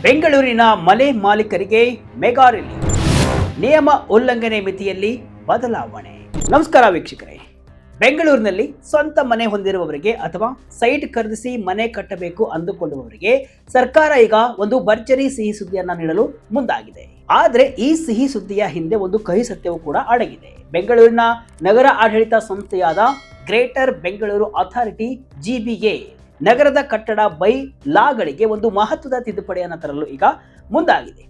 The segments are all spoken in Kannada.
ಬೆಂಗಳೂರಿನ ಮನೆ ಮಾಲೀಕರಿಗೆ ಮೆಗಾ ರಿಲೀಫ್, ನಿಯಮ ಉಲ್ಲಂಘನೆ ಮಿತಿಯಲ್ಲಿ ಬದಲಾವಣೆ. ನಮಸ್ಕಾರ ವೀಕ್ಷಕರೇ, ಬೆಂಗಳೂರಿನಲ್ಲಿ ಸ್ವಂತ ಮನೆ ಹೊಂದಿರುವವರಿಗೆ ಅಥವಾ ಸೈಟ್ ಖರೀದಿಸಿ ಮನೆ ಕಟ್ಟಬೇಕು ಅಂದುಕೊಳ್ಳುವವರಿಗೆ ಸರ್ಕಾರ ಈಗ ಒಂದು ಭರ್ಜರಿ ಸಿಹಿ ಸುದ್ದಿಯನ್ನ ನೀಡಲು ಮುಂದಾಗಿದೆ. ಆದ್ರೆ ಈ ಸಿಹಿ ಸುದ್ದಿಯ ಹಿಂದೆ ಒಂದು ಕಹಿ ಸತ್ಯವೂ ಕೂಡ ಅಡಗಿದೆ. ಬೆಂಗಳೂರಿನ ನಗರ ಆಡಳಿತ ಸಂಸ್ಥೆಯಾದ ಗ್ರೇಟರ್ ಬೆಂಗಳೂರು ಅಥಾರಿಟಿ GBA ನಗರದ ಕಟ್ಟಡ ಬೈ ಲಾಗಳಿಗೆ ಒಂದು ಮಹತ್ವದ ತಿದ್ದುಪಡಿಯನ್ನು ತರಲು ಈಗ ಮುಂದಾಗಿದೆ.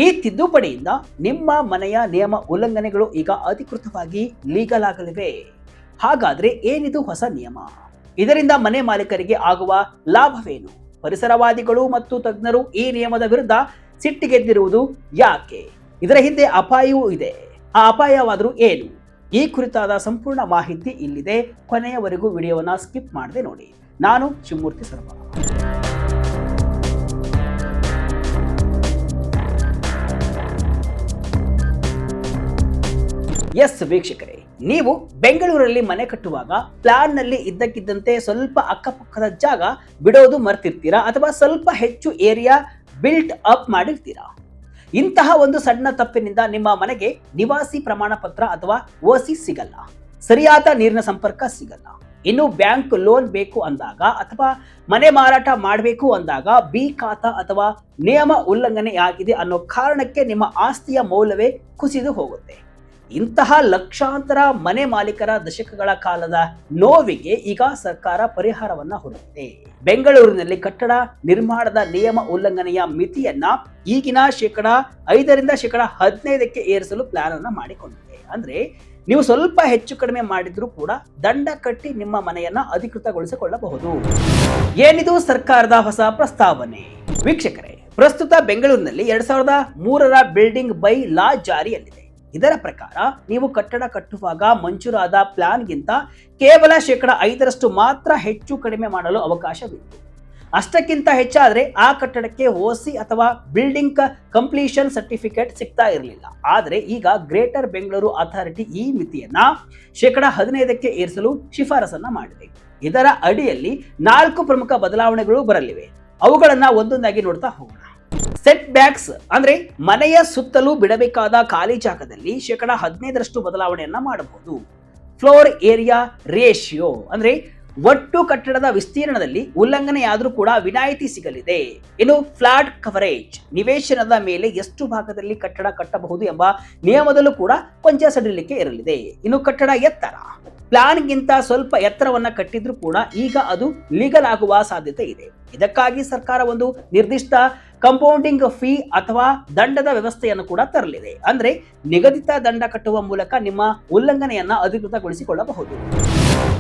ಈ ತಿದ್ದುಪಡಿಯಿಂದ ನಿಮ್ಮ ಮನೆಯ ನಿಯಮ ಉಲ್ಲಂಘನೆಗಳು ಈಗ ಅಧಿಕೃತವಾಗಿ ಲೀಗಲ್ ಆಗಲಿವೆ. ಹಾಗಾದ್ರೆ ಏನಿದು ಹೊಸ ನಿಯಮ? ಇದರಿಂದ ಮನೆ ಮಾಲೀಕರಿಗೆ ಆಗುವ ಲಾಭವೇನು? ಪರಿಸರವಾದಿಗಳು ಮತ್ತು ತಜ್ಞರು ಈ ನಿಯಮದ ವಿರುದ್ಧ ಸಿಟ್ಟಿಗೆದ್ದಿರುವುದು ಯಾಕೆ? ಇದರ ಹಿಂದೆ ಅಪಾಯವೂ ಇದೆ. ಆ ಅಪಾಯವಾದರೂ ಏನು? ಈ ಕುರಿತಾದ ಸಂಪೂರ್ಣ ಮಾಹಿತಿ ಇಲ್ಲಿದೆ. ಕೊನೆಯವರೆಗೂ ವಿಡಿಯೋವನ್ನ ಸ್ಕಿಪ್ ಮಾಡದೆ ನೋಡಿ. ನಾನು ಶಿವಮೂರ್ತಿ ಸರ್ವ. ಎಸ್ ವೀಕ್ಷಕರೇ, ನೀವು ಬೆಂಗಳೂರಲ್ಲಿ ಮನೆ ಕಟ್ಟುವಾಗ ಪ್ಲಾನ್ ನಲ್ಲಿ ಇದ್ದಕ್ಕಿದ್ದಂತೆ ಸ್ವಲ್ಪ ಅಕ್ಕಪಕ್ಕದ ಜಾಗ ಬಿಡೋದು ಮರ್ತಿರ್ತೀರಾ, ಅಥವಾ ಸ್ವಲ್ಪ ಹೆಚ್ಚು ಏರಿಯಾ ಬಿಲ್ಟ್ ಅಪ್ ಮಾಡಿರ್ತೀರಾ. ಇಂತಹ ಒಂದು ಸಣ್ಣ ತಪ್ಪಿನಿಂದ ನಿಮ್ಮ ಮನೆಗೆ ನಿವಾಸಿ ಪ್ರಮಾಣ ಪತ್ರ ಅಥವಾ OC ಸಿಗಲ್ಲ, ಸರಿಯಾದ ನೀರಿನ ಸಂಪರ್ಕ ಸಿಗಲ್ಲ. ಇನ್ನು ಬ್ಯಾಂಕ್ ಲೋನ್ ಬೇಕು ಅಂದಾಗ ಅಥವಾ ಮನೆ ಮಾರಾಟ ಮಾಡಬೇಕು ಅಂದಾಗ B ಖಾತಾ ಅಥವಾ ನಿಯಮ ಉಲ್ಲಂಘನೆ ಆಗಿದೆ ಅನ್ನೋ ಕಾರಣಕ್ಕೆ ನಿಮ್ಮ ಆಸ್ತಿಯ ಮೌಲ್ಯವೇ ಕುಸಿದು ಹೋಗುತ್ತೆ. ಇಂತಹ ಲಕ್ಷಾಂತರ ಮನೆ ಮಾಲೀಕರ ದಶಕಗಳ ಕಾಲದ ನೋವಿಗೆ ಈಗ ಸರ್ಕಾರ ಪರಿಹಾರವನ್ನ ಹುಡುಕಿದೆ. ಬೆಂಗಳೂರಿನಲ್ಲಿ ಕಟ್ಟಡ ನಿರ್ಮಾಣದ ನಿಯಮ ಉಲ್ಲಂಘನೆಯ ಮಿತಿಯನ್ನ ಈಗಿನ 5% ರಿಂದ 15% ಏರಿಸಲು ಪ್ಲಾನ್ ಅನ್ನ ಮಾಡಿಕೊಂಡಿದೆ. ಅಂದ್ರೆ ನೀವು ಸ್ವಲ್ಪ ಹೆಚ್ಚು ಕಡಿಮೆ ಮಾಡಿದ್ರೂ ಕೂಡ ದಂಡ ಕಟ್ಟಿ ನಿಮ್ಮ ಮನೆಯನ್ನ ಅಧಿಕೃತಗೊಳಿಸಿಕೊಳ್ಳಬಹುದು. ಏನಿದು ಸರ್ಕಾರದ ಹೊಸ ಪ್ರಸ್ತಾವನೆ? ವೀಕ್ಷಕರೇ, ಪ್ರಸ್ತುತ ಬೆಂಗಳೂರಿನಲ್ಲಿ 2003ರ ಬಿಲ್ಡಿಂಗ್ ಬೈ ಲಾ ಜಾರಿಯಲ್ಲಿದೆ. ಇದರ ಪ್ರಕಾರ ನೀವು ಕಟ್ಟಡ ಕಟ್ಟುವಾಗ ಮಂಜೂರಾದ ಪ್ಲಾನ್ಗಿಂತ ಕೇವಲ 5% ಮಾತ್ರ ಹೆಚ್ಚು ಕಡಿಮೆ ಮಾಡಲು ಅವಕಾಶವಿತ್ತು. ಅಷ್ಟಕ್ಕಿಂತ ಹೆಚ್ಚಾದ್ರೆ ಆ ಕಟ್ಟಡಕ್ಕೆ OC ಅಥವಾ ಬಿಲ್ಡಿಂಗ್ ಕಂಪ್ಲೀಷನ್ ಸರ್ಟಿಫಿಕೇಟ್ ಸಿಗ್ತಾ ಇರಲಿಲ್ಲ. ಆದರೆ ಈಗ ಗ್ರೇಟರ್ ಬೆಂಗಳೂರು ಅಥಾರಿಟಿ ಈ ಮಿತಿಯನ್ನ 15% ಏರಿಸಲು ಶಿಫಾರಸನ್ನ ಮಾಡಿದೆ. ಇದರ ಅಡಿಯಲ್ಲಿ 4 ಪ್ರಮುಖ ಬದಲಾವಣೆಗಳು ಬರಲಿವೆ. ಅವುಗಳನ್ನ ಒಂದೊಂದಾಗಿ ನೋಡ್ತಾ ಹೋಗೋಣ. ಸೆಟ್ ಬ್ಯಾಕ್ಸ್ ಅಂದ್ರೆ ಮನೆಯ ಸುತ್ತಲೂ ಬಿಡಬೇಕಾದ ಖಾಲಿ ಜಾಗದಲ್ಲಿ 15% ಬದಲಾವಣೆಯನ್ನ ಮಾಡಬಹುದು. ಫ್ಲೋರ್ ಏರಿಯಾ ರೇಷಿಯೋ ಅಂದ್ರೆ ಒಟ್ಟು ಕಟ್ಟಡದ ವಿಸ್ತೀರ್ಣದಲ್ಲಿ ಉಲ್ಲಂಘನೆಯಾದರೂ ಕೂಡ ವಿನಾಯಿತಿ ಸಿಗಲಿದೆ. ಇನ್ನು ಫ್ಲಾಟ್ ಕವರೇಜ್, ನಿವೇಶನದ ಮೇಲೆ ಎಷ್ಟು ಭಾಗದಲ್ಲಿ ಕಟ್ಟಡ ಕಟ್ಟಬಹುದು ಎಂಬ ನಿಯಮದಲ್ಲೂ ಕೂಡ ಕೊಂಚ ಸಡಿಲಿಕೆ ಇರಲಿದೆ. ಇನ್ನು ಕಟ್ಟಡ ಎತ್ತರ, ಪ್ಲಾನ್ಗಿಂತ ಸ್ವಲ್ಪ ಎತ್ತರವನ್ನ ಕಟ್ಟಿದ್ರೂ ಕೂಡ ಈಗ ಅದು ಲೀಗಲ್ ಆಗುವ ಸಾಧ್ಯತೆ ಇದೆ. ಇದಕ್ಕಾಗಿ ಸರ್ಕಾರ ಒಂದು ನಿರ್ದಿಷ್ಟ ಕಂಪೌಂಡಿಂಗ್ ಫೀ ಅಥವಾ ದಂಡದ ವ್ಯವಸ್ಥೆಯನ್ನು ಕೂಡ ತರಲಿದೆ. ಅಂದ್ರೆ ನಿಗದಿತ ದಂಡ ಕಟ್ಟುವ ಮೂಲಕ ನಿಮ್ಮ ಉಲ್ಲಂಘನೆಯನ್ನ ಅಧಿಕೃತಗೊಳಿಸಿಕೊಳ್ಳಬಹುದು.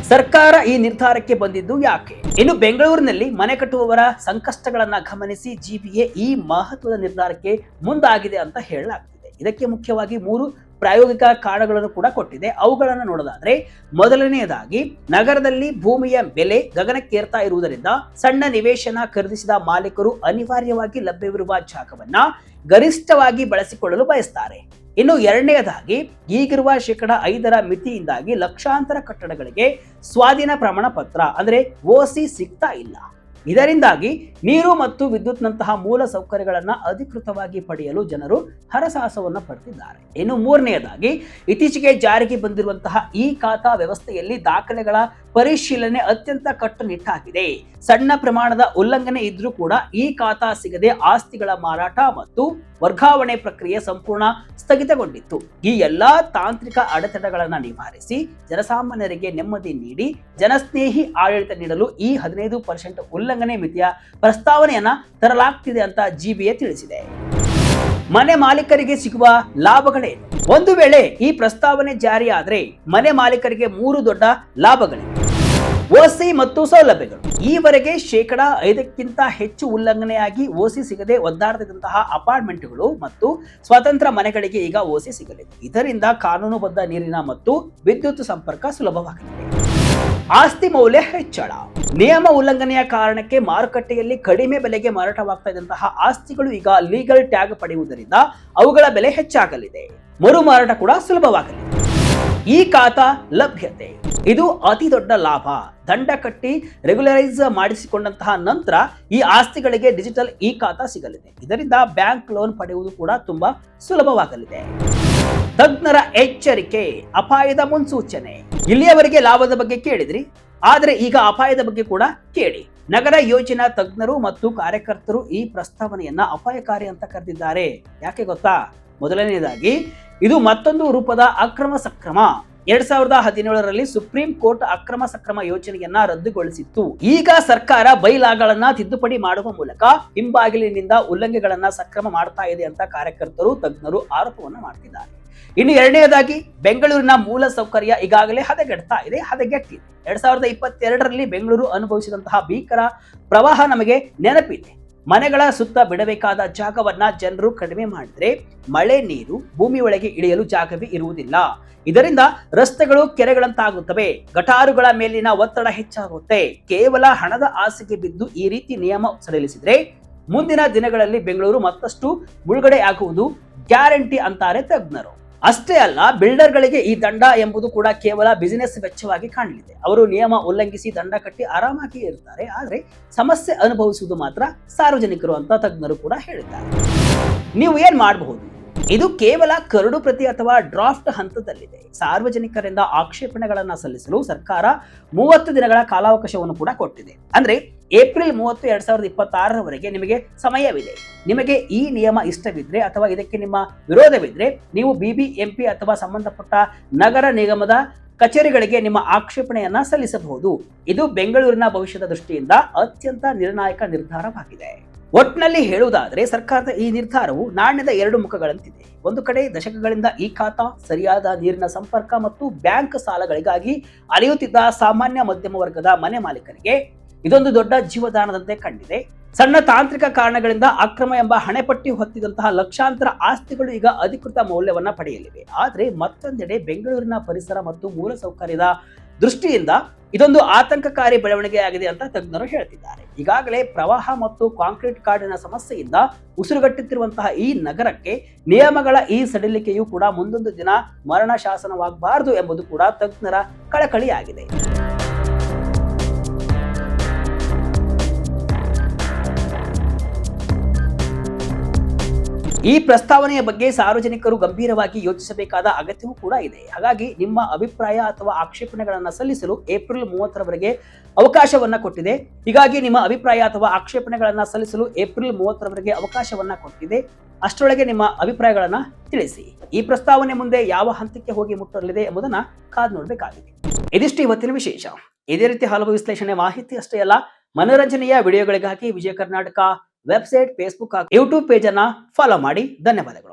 ಸರ್ಕಾರ ಈ ನಿರ್ಧಾರಕ್ಕೆ ಬಂದಿದ್ದು ಯಾಕೆ? ಇನ್ನು ಬೆಂಗಳೂರಿನಲ್ಲಿ ಮನೆ ಕಟ್ಟುವವರ ಸಂಕಷ್ಟಗಳನ್ನ ಗಮನಿಸಿ GBA ಈ ಮಹತ್ವದ ನಿರ್ಧಾರಕ್ಕೆ ಮುಂದಾಗಿದೆ ಅಂತ ಹೇಳಲಾಗ್ತಿದೆ. ಇದಕ್ಕೆ ಮುಖ್ಯವಾಗಿ 3 ಪ್ರಾಯೋಗಿಕ ಕಾರಣಗಳನ್ನು ಕೂಡ ಕೊಟ್ಟಿದೆ. ಅವುಗಳನ್ನು ನೋಡೋದಾದ್ರೆ, ಮೊದಲನೆಯದಾಗಿ ನಗರದಲ್ಲಿ ಭೂಮಿಯ ಬೆಲೆ ಗಗನಕ್ಕೇರ್ತಾ ಇರುವುದರಿಂದ ಸಣ್ಣ ನಿವೇಶನ ಖರೀದಿಸಿದ ಮಾಲೀಕರು ಅನಿವಾರ್ಯವಾಗಿ ಲಭ್ಯವಿರುವ ಜಾಗವನ್ನ ಗರಿಷ್ಠವಾಗಿ ಬಳಸಿಕೊಳ್ಳಲು ಬಯಸ್ತಾರೆ. ಇನ್ನು ಎರಡನೆಯದಾಗಿ, ಈಗಿರುವ 5% ಮಿತಿಯಿಂದಾಗಿ ಲಕ್ಷಾಂತರ ಕಟ್ಟಡಗಳಿಗೆ ಸ್ವಾಧೀನ ಪ್ರಮಾಣ ಪತ್ರ ಅಂದ್ರೆ OC ಸಿಗ್ತಾ ಇಲ್ಲ. ಇದರಿಂದಾಗಿ ನೀರು ಮತ್ತು ವಿದ್ಯುತ್ನಂತಹ ಮೂಲ ಸೌಕರ್ಯಗಳನ್ನ ಅಧಿಕೃತವಾಗಿ ಪಡೆಯಲು ಜನರು ಹರಸಾಹಸವನ್ನ ಪಡ್ತಿದ್ದಾರೆ. ಇನ್ನು ಮೂರನೆಯದಾಗಿ, ಇತ್ತೀಚೆಗೆ ಜಾರಿಗೆ ಬಂದಿರುವಂತಹ ಈ ಖಾತಾ ವ್ಯವಸ್ಥೆಯಲ್ಲಿ ದಾಖಲೆಗಳ ಪರಿಶೀಲನೆ ಅತ್ಯಂತ ಕಟ್ಟುನಿಟ್ಟಾಗಿದೆ. ಸಣ್ಣ ಪ್ರಮಾಣದ ಉಲ್ಲಂಘನೆ ಇದ್ರೂ ಕೂಡ ಈ ಖಾತಾ ಸಿಗದೆ ಆಸ್ತಿಗಳ ಮಾರಾಟ ಮತ್ತು ವರ್ಗಾವಣೆ ಪ್ರಕ್ರಿಯೆ ಸಂಪೂರ್ಣ ಸ್ಥಗಿತಗೊಂಡಿತ್ತು. ಈ ಎಲ್ಲಾ ತಾಂತ್ರಿಕ ಅಡೆತಡೆಗಳನ್ನ ನಿವಾರಿಸಿ ಜನಸಾಮಾನ್ಯರಿಗೆ ನೆಮ್ಮದಿ ನೀಡಿ ಜನಸ್ನೇಹಿ ಆಡಳಿತ ನೀಡಲು ಈ 15% ಉಲ್ಲಂಘನೆ ಮಿತಿಯ ಪ್ರಸ್ತಾವನೆಯನ್ನ ತರಲಾಗ್ತಿದೆ ಅಂತ GBA ತಿಳಿಸಿದೆ. ಮನೆ ಮಾಲೀಕರಿಗೆ ಸಿಗುವ ಲಾಭಗಳೇನು? ಒಂದು ವೇಳೆ ಈ ಪ್ರಸ್ತಾವನೆ ಜಾರಿಯಾದ್ರೆ ಮನೆ ಮಾಲೀಕರಿಗೆ 3 ದೊಡ್ಡ ಲಾಭಗಳಿವೆ. OC ಮತ್ತು ಸೌಲಭ್ಯಗಳು. ಈವರೆಗೆ 5%ಕ್ಕಿಂತ ಹೆಚ್ಚು ಉಲ್ಲಂಘನೆಯಾಗಿ OC ಸಿಗದೆ ಒದ್ದಾಡ್ತಿದ್ದಂತಹ ಅಪಾರ್ಟ್ಮೆಂಟ್ಗಳು ಮತ್ತು ಸ್ವತಂತ್ರ ಮನೆಗಳಿಗೆ ಈಗ OC ಸಿಗಲಿದೆ. ಇದರಿಂದ ಕಾನೂನುಬದ್ಧ ನೀರಿನ ಮತ್ತು ವಿದ್ಯುತ್ ಸಂಪರ್ಕ ಸುಲಭವಾಗಲಿದೆ. ಆಸ್ತಿ ಮೌಲ್ಯ ಹೆಚ್ಚಳ. ನಿಯಮ ಉಲ್ಲಂಘನೆಯ ಕಾರಣಕ್ಕೆ ಮಾರುಕಟ್ಟೆಯಲ್ಲಿ ಕಡಿಮೆ ಬೆಲೆಗೆ ಮಾರಾಟವಾಗ್ತಾ ಇದ್ದಂತಹ ಆಸ್ತಿಗಳು ಈಗ ಲೀಗಲ್ ಟ್ಯಾಗ್ ಪಡೆಯುವುದರಿಂದ ಅವುಗಳ ಬೆಲೆ ಹೆಚ್ಚಾಗಲಿದೆ. ಮರು ಮಾರಾಟ ಕೂಡ ಸುಲಭವಾಗಲಿದೆ. ಈ ಖಾತಾ ಲಭ್ಯತೆ. ಇದು ಅತಿ ದೊಡ್ಡ ಲಾಭ. ದಂಡ ಕಟ್ಟಿ ರೆಗ್ಯುಲರೈಸ್ ಮಾಡಿಸಿಕೊಂಡಂತಹ ನಂತರ ಈ ಆಸ್ತಿಗಳಿಗೆ ಡಿಜಿಟಲ್ ಇ ಖಾತಾ ಸಿಗಲಿದೆ. ಇದರಿಂದ ಬ್ಯಾಂಕ್ ಲೋನ್ ಪಡೆಯುವುದು ಕೂಡ ತುಂಬಾ ಸುಲಭವಾಗಲಿದೆ. ತಜ್ಞರ ಎಚ್ಚರಿಕೆ, ಅಪಾಯದ ಮುನ್ಸೂಚನೆ. ಇಲ್ಲಿಯವರೆಗೆ ಲಾಭದ ಬಗ್ಗೆ ಕೇಳಿದ್ರಿ, ಆದರೆ ಈಗ ಅಪಾಯದ ಬಗ್ಗೆ ಕೂಡ ಕೇಳಿ. ನಗರ ಯೋಜನಾ ತಜ್ಞರು ಮತ್ತು ಕಾರ್ಯಕರ್ತರು ಈ ಪ್ರಸ್ತಾವನೆಯನ್ನ ಅಪಾಯಕಾರಿ ಅಂತ ಕರೆದಿದ್ದಾರೆ. ಯಾಕೆ ಗೊತ್ತಾ? ಮೊದಲನೆಯದಾಗಿ, ಇದು ಮತ್ತೊಂದು ರೂಪದ ಅಕ್ರಮ ಸಕ್ರಮ. 2017ರಲ್ಲಿ ಸುಪ್ರೀಂ ಕೋರ್ಟ್ ಅಕ್ರಮ ಸಕ್ರಮ ಯೋಜನೆಯನ್ನ ರದ್ದುಗೊಳಿಸಿತ್ತು. ಈಗ ಸರ್ಕಾರ ಬೈಲಾಗಳನ್ನ ತಿದ್ದುಪಡಿ ಮಾಡುವ ಮೂಲಕ ಹಿಂಬಾಗಿಲಿನಿಂದ ಉಲ್ಲಂಘನೆಗಳನ್ನ ಸಕ್ರಮ ಮಾಡ್ತಾ ಇದೆ ಅಂತ ಕಾರ್ಯಕರ್ತರು, ತಜ್ಞರು ಆರೋಪವನ್ನ ಮಾಡ್ತಿದ್ದಾರೆ. ಇನ್ನು ಎರಡನೆಯದಾಗಿ, ಬೆಂಗಳೂರಿನ ಮೂಲ ಸೌಕರ್ಯ ಈಗಾಗಲೇ ಹದಗೆಟ್ಟಿದೆ. 2022ರಲ್ಲಿ ಬೆಂಗಳೂರು ಅನುಭವಿಸಿದಂತಹ ಭೀಕರ ಪ್ರವಾಹ ನಮಗೆ ನೆನಪಿದೆ. ಮನೆಗಳ ಸುತ್ತ ಬಿಡಬೇಕಾದ ಜಾಗವನ್ನ ಜನರು ಕಡಿಮೆ ಮಾಡಿದ್ರೆ ಮಳೆ ನೀರು ಭೂಮಿ ಒಳಗೆ ಇಳಿಯಲು ಜಾಗವೇ ಇರುವುದಿಲ್ಲ. ಇದರಿಂದ ರಸ್ತೆಗಳು ಕೆರೆಗಳಂತಾಗುತ್ತವೆ, ಗಟಾರುಗಳ ಮೇಲಿನ ಒತ್ತಡ ಹೆಚ್ಚಾಗುತ್ತೆ. ಕೇವಲ ಹಣದ ಆಸೆಗೆ ಬಿದ್ದು ಈ ರೀತಿ ನಿಯಮ ಸಡಿಲಿಸಿದ್ರೆ ಮುಂದಿನ ದಿನಗಳಲ್ಲಿ ಬೆಂಗಳೂರು ಮತ್ತಷ್ಟು ಮುಳುಗಡೆ ಆಗುವುದು ಗ್ಯಾರಂಟಿ ಅಂತಾರೆ ತಜ್ಞರು. ಅಷ್ಟೇ ಅಲ್ಲ, ಬಿಲ್ಡರ್ಗಳಿಗೆ ಈ ದಂಡ ಎಂಬುದು ಕೂಡ ಕೇವಲ ಬಿಸಿನೆಸ್ ವೆಚ್ಚವಾಗಿ ಕಾಣಲಿದೆ. ಅವರು ನಿಯಮ ಉಲ್ಲಂಘಿಸಿ ದಂಡ ಕಟ್ಟಿ ಆರಾಮಾಗಿ ಇರ್ತಾರೆ, ಆದ್ರೆ ಸಮಸ್ಯೆ ಅನುಭವಿಸುವುದು ಮಾತ್ರ ಸಾರ್ವಜನಿಕರು ಅಂತ ತಜ್ಞರು ಕೂಡ ಹೇಳಿದ್ದಾರೆ. ನೀವು ಏನ್ ಮಾಡಬಹುದು? ಇದು ಕೇವಲ ಕರಡು ಪ್ರತಿ ಅಥವಾ ಡ್ರಾಫ್ಟ್ ಹಂತದಲ್ಲಿದೆ. ಸಾರ್ವಜನಿಕರಿಂದ ಆಕ್ಷೇಪಣೆಗಳನ್ನ ಸಲ್ಲಿಸಲು ಸರ್ಕಾರ 30 ದಿನಗಳ ಕಾಲಾವಕಾಶವನ್ನು ಕೂಡ ಕೊಟ್ಟಿದೆ. ಅಂದ್ರೆ ಏಪ್ರಿಲ್ 30, 2026ರವರೆಗೆ ನಿಮಗೆ ಸಮಯವಿದೆ. ನಿಮಗೆ ಈ ನಿಯಮ ಇಷ್ಟವಿದ್ರೆ ಅಥವಾ ಇದಕ್ಕೆ ನಿಮ್ಮ ವಿರೋಧವಿದ್ರೆ ನೀವು ಬಿಬಿಎಂಪಿ ಅಥವಾ ಸಂಬಂಧಪಟ್ಟ ನಗರ ನಿಗಮದ ಕಚೇರಿಗಳಿಗೆ ನಿಮ್ಮ ಆಕ್ಷೇಪಣೆಯನ್ನ ಸಲ್ಲಿಸಬಹುದು. ಇದು ಬೆಂಗಳೂರಿನ ಭವಿಷ್ಯದ ದೃಷ್ಟಿಯಿಂದ ಅತ್ಯಂತ ನಿರ್ಣಾಯಕ ನಿರ್ಧಾರವಾಗಿದೆ. ಒಟ್ಟಿನಲ್ಲಿ ಹೇಳುವುದಾದರೆ, ಸರ್ಕಾರದ ಈ ನಿರ್ಧಾರವು ನಾಣ್ಯದ ಎರಡು ಮುಖಗಳಂತಿದೆ. ಒಂದು ಕಡೆ ದಶಕಗಳಿಂದ ಈ ಖಾತಾ, ಸರಿಯಾದ ನೀರಿನ ಸಂಪರ್ಕ ಮತ್ತು ಬ್ಯಾಂಕ್ ಸಾಲಗಳಿಗಾಗಿ ಅಲೆಯುತ್ತಿದ್ದ ಸಾಮಾನ್ಯ ಮಧ್ಯಮ ವರ್ಗದ ಮನೆ ಮಾಲೀಕರಿಗೆ ಇದೊಂದು ದೊಡ್ಡ ಜೀವದಾನದಂತೆ ಕಂಡಿದೆ. ಸಣ್ಣ ತಾಂತ್ರಿಕ ಕಾರಣಗಳಿಂದ ಅಕ್ರಮ ಎಂಬ ಹಣೆಪಟ್ಟಿ ಹೊತ್ತಿದಂತಹ ಲಕ್ಷಾಂತರ ಆಸ್ತಿಗಳು ಈಗ ಅಧಿಕೃತ ಮೌಲ್ಯವನ್ನ ಪಡೆಯಲಿವೆ. ಆದರೆ ಮತ್ತೊಂದೆಡೆ ಬೆಂಗಳೂರಿನ ಪರಿಸರ ಮತ್ತು ಮೂಲಸೌಕರ್ಯದ ದೃಷ್ಟಿಯಿಂದ ಇದೊಂದು ಆತಂಕಕಾರಿ ಬೆಳವಣಿಗೆಯಾಗಿದೆ ಅಂತ ತಜ್ಞರು ಹೇಳ್ತಿದ್ದಾರೆ. ಈಗಾಗಲೇ ಪ್ರವಾಹ ಮತ್ತು ಕಾಂಕ್ರೀಟ್ ಕಾಡಿನ ಸಮಸ್ಯೆಯಿಂದ ಉಸಿರುಗಟ್ಟುತ್ತಿರುವಂತಹ ಈ ನಗರಕ್ಕೆ ನಿಯಮಗಳ ಈ ಸಡಿಲಿಕೆಯೂ ಕೂಡ ಮುಂದೊಂದು ದಿನ ಮರಣ ಶಾಸನವಾಗಬಾರದು ಎಂಬುದು ಕೂಡ ತಜ್ಞರ ಕಳಕಳಿಯಾಗಿದೆ. ಈ ಪ್ರಸ್ತಾವನೆಯ ಬಗ್ಗೆ ಸಾರ್ವಜನಿಕರು ಗಂಭೀರವಾಗಿ ಯೋಚಿಸಬೇಕಾದ ಅಗತ್ಯವೂ ಕೂಡ ಇದೆ. ಹಾಗಾಗಿ ನಿಮ್ಮ ಅಭಿಪ್ರಾಯ ಅಥವಾ ಆಕ್ಷೇಪಣೆಗಳನ್ನು ಸಲ್ಲಿಸಲು ಏಪ್ರಿಲ್ 30ರವರೆಗೆ ಅವಕಾಶವನ್ನ ಕೊಟ್ಟಿದೆ. ಹೀಗಾಗಿ ನಿಮ್ಮ ಅಭಿಪ್ರಾಯ ಅಥವಾ ಆಕ್ಷೇಪಣೆಗಳನ್ನು ಸಲ್ಲಿಸಲು ಏಪ್ರಿಲ್ 30ರವರೆಗೆ ಅವಕಾಶವನ್ನ ಕೊಟ್ಟಿದೆ. ಅಷ್ಟರೊಳಗೆ ನಿಮ್ಮ ಅಭಿಪ್ರಾಯಗಳನ್ನ ತಿಳಿಸಿ. ಈ ಪ್ರಸ್ತಾವನೆ ಮುಂದೆ ಯಾವ ಹಂತಕ್ಕೆ ಹೋಗಿ ಮುಟ್ಟಲಿದೆ ಎಂಬುದನ್ನ ಕಾದು ನೋಡಬೇಕಾಗಿದೆ. ಇದಿಷ್ಟು ಇವತ್ತಿನ ವಿಶೇಷ. ಇದೇ ರೀತಿ ಹಲವು ವಿಶ್ಲೇಷಣೆ ಮಾಹಿತಿ ಅಷ್ಟೇ ಅಲ್ಲ, ಮನೋರಂಜನೆಯ ವಿಡಿಯೋಗಳಿಗಾಗಿ Vijaya Karnataka website, Facebook, YouTube page ಅನ್ನ ಫಾಲೋ ಮಾಡಿ. ಧನ್ಯವಾದಗಳು.